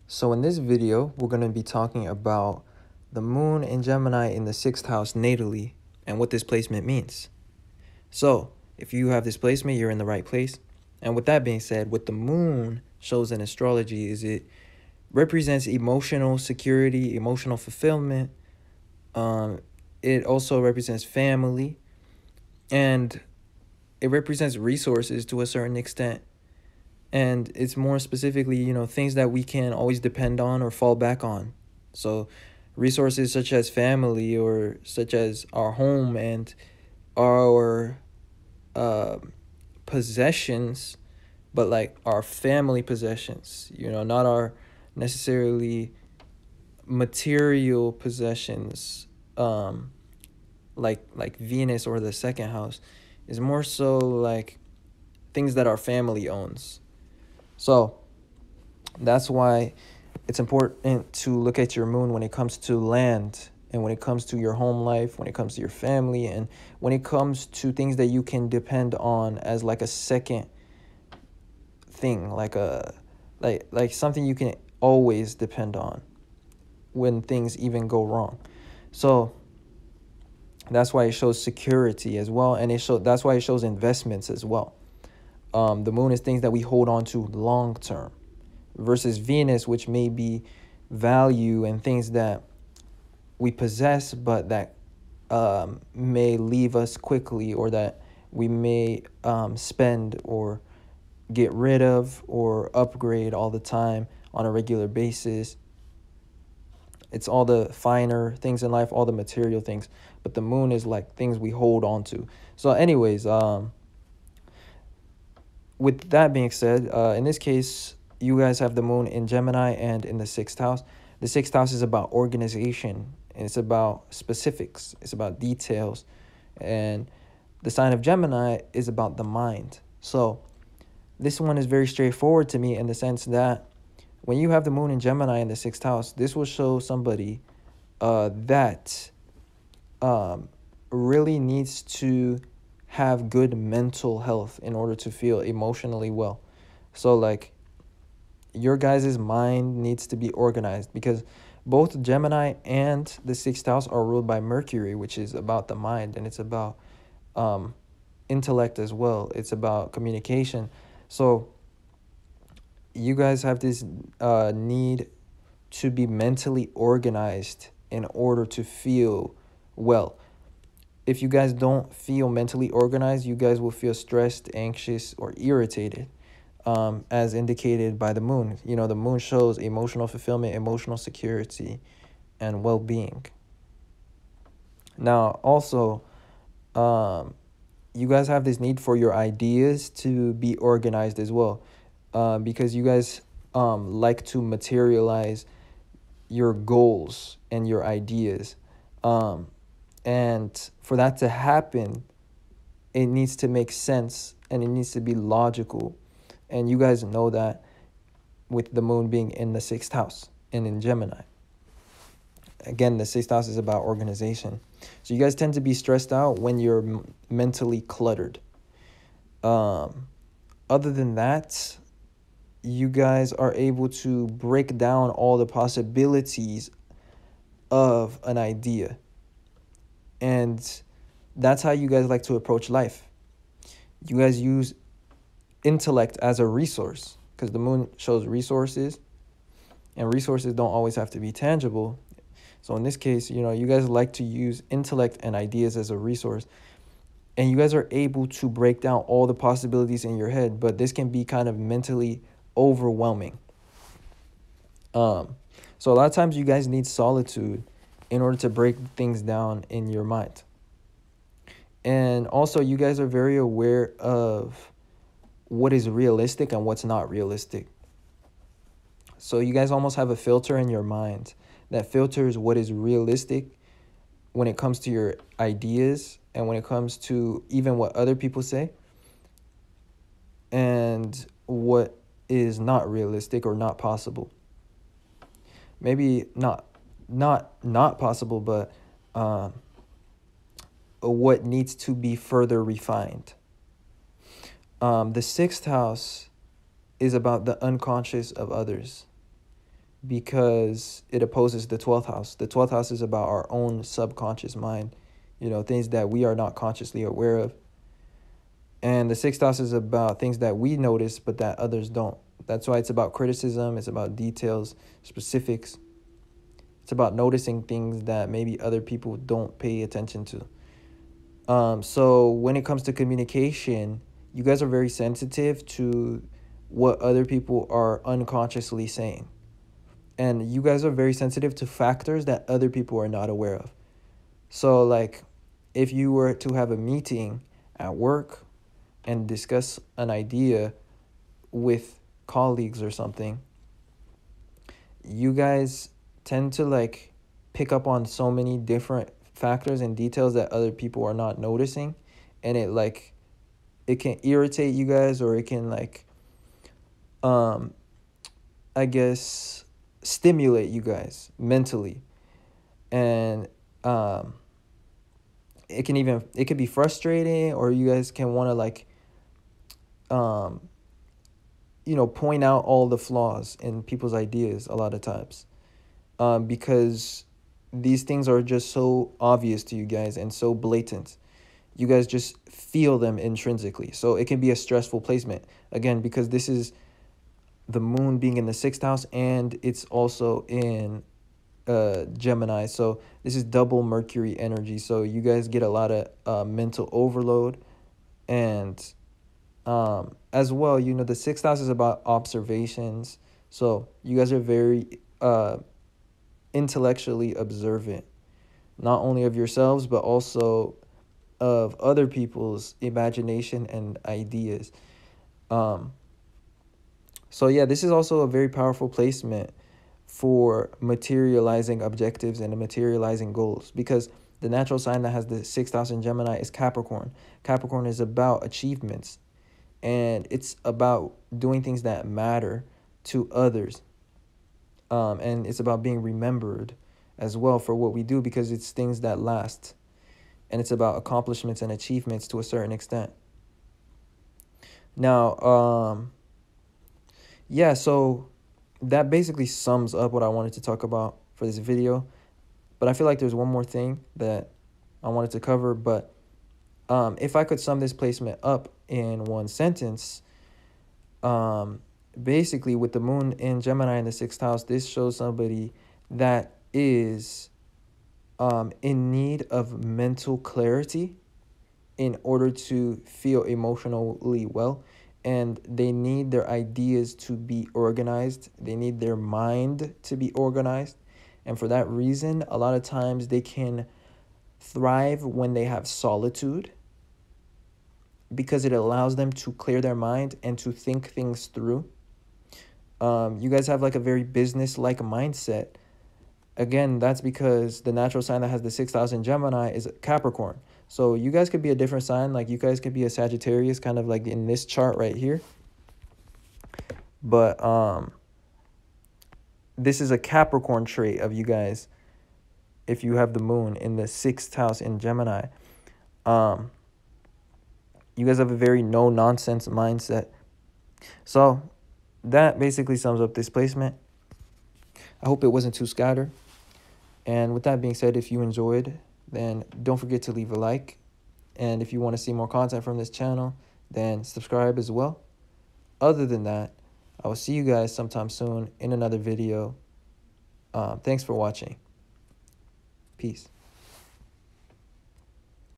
So in this video, we're going to be talking about the moon in Gemini in the 6th house natally and what this placement means. So if you have this placement, you're in the right place. And with that being said, what the moon shows in astrology is it represents emotional security, emotional fulfillment. It also represents family, and it represents resources to a certain extent. And it's more specifically, things that we can always depend on or fall back on. So resources such as family or such as our home and our uh, possessions, but like our family possessions, not our necessarily material possessions, like Venus or the second house, is more so like things that our family owns. So that's why it's important to look at your moon when it comes to land and when it comes to your home life, when it comes to your family, and when it comes to things that you can depend on as like a second thing, like something you can always depend on when things even go wrong. So that's why it shows security as well, and that's why it shows investments as well. The moon is things that we hold on to long term, versus Venus, which may be value and things that we possess, but that may leave us quickly, or that we may spend or get rid of or upgrade all the time on a regular basis. It's all the finer things in life, all the material things, but the moon is like things we hold on to. So anyways, with that being said, in this case, you guys have the moon in Gemini and in the 6th house. The 6th house is about organization, and it's about specifics, it's about details. And the sign of Gemini is about the mind. So this one is very straightforward to me in the sense that when you have the moon in Gemini in the 6th house, this will show somebody that really needs to have good mental health in order to feel emotionally well. So like your guys' mind needs to be organized, because both Gemini and the 6th house are ruled by Mercury, which is about the mind, and it's about intellect as well. It's about communication. So you guys have this need to be mentally organized in order to feel well. If you guys don't feel mentally organized, you guys will feel stressed, anxious, or irritated, as indicated by the moon. The moon shows emotional fulfillment, emotional security, and well-being. Now, also, you guys have this need for your ideas to be organized as well, because you guys like to materialize your goals and your ideas. And for that to happen, it needs to make sense and it needs to be logical. And you guys know that with the moon being in the 6th house and in Gemini. Again, the 6th house is about organization. So you guys tend to be stressed out when you're mentally cluttered. Other than that, you guys are able to break down all the possibilities of an idea. And that's how you guys like to approach life. You guys use intellect as a resource, because the moon shows resources, and resources don't always have to be tangible. So in this case, you guys like to use intellect and ideas as a resource, and you guys are able to break down all the possibilities in your head, but this can be kind of mentally overwhelming. So a lot of times you guys need solitude in order to break things down in your mind. And also, you guys are very aware of what is realistic and what's not realistic. So you guys almost have a filter in your mind that filters what is realistic when it comes to your ideas and when it comes to even what other people say, and what is not realistic or not possible. Maybe not possible, but what needs to be further refined. The 6th house is about the unconscious of others. because it opposes the 12th house. The 12th house is about our own subconscious mind, things that we are not consciously aware of. And the 6th house is about things that we notice but that others don't. That's why it's about criticism, it's about details, specifics. It's about noticing things that maybe other people don't pay attention to. So when it comes to communication, you guys are very sensitive to what other people are unconsciously saying. And you guys are very sensitive to factors that other people are not aware of. So, like, if you were to have a meeting at work and discuss an idea with colleagues or something, you guys tend to, like, pick up on so many different factors and details that other people are not noticing. And it can irritate you guys, or it can, like, I guess, stimulate you guys mentally. And it could be frustrating, or you guys can want to, like, point out all the flaws in people's ideas a lot of times, because these things are just so obvious to you guys and so blatant. You guys just feel them intrinsically. So it can be a stressful placement, again, because this is the moon being in the 6th house, and it's also in Gemini. So this is double Mercury energy. So you guys get a lot of mental overload. And as well, the 6th house is about observations. So you guys are very intellectually observant, not only of yourselves, but also of other people's imagination and ideas. So yeah, this is also a very powerful placement for materializing objectives and materializing goals, because the natural sign that has the 6th house in Gemini is Capricorn. Capricorn is about achievements, and it's about doing things that matter to others. And it's about being remembered as well for what we do, because it's things that last. And it's about accomplishments and achievements to a certain extent. Now, yeah, so that basically sums up what I wanted to talk about for this video. But I feel like there's one more thing that I wanted to cover. But if I could sum this placement up in one sentence, basically with the moon in Gemini in the 6th house, this shows somebody that is in need of mental clarity in order to feel emotionally well. And they need their ideas to be organized. They need their mind to be organized. And for that reason, a lot of times they can thrive when they have solitude, because it allows them to clear their mind and to think things through. You guys have, like, a very business-like mindset. Again, that's because the natural sign that has the 6th house in Gemini is Capricorn. So you guys could be a different sign. Like, you guys could be a Sagittarius, kind of like in this chart right here. But this is a Capricorn trait of you guys if you have the moon in the 6th house in Gemini. You guys have a very no-nonsense mindset. So that basically sums up this placement. I hope it wasn't too scattered. And with that being said, if you enjoyed, then don't forget to leave a like. And if you want to see more content from this channel, then subscribe as well. Other than that, I will see you guys sometime soon in another video. Thanks for watching. Peace.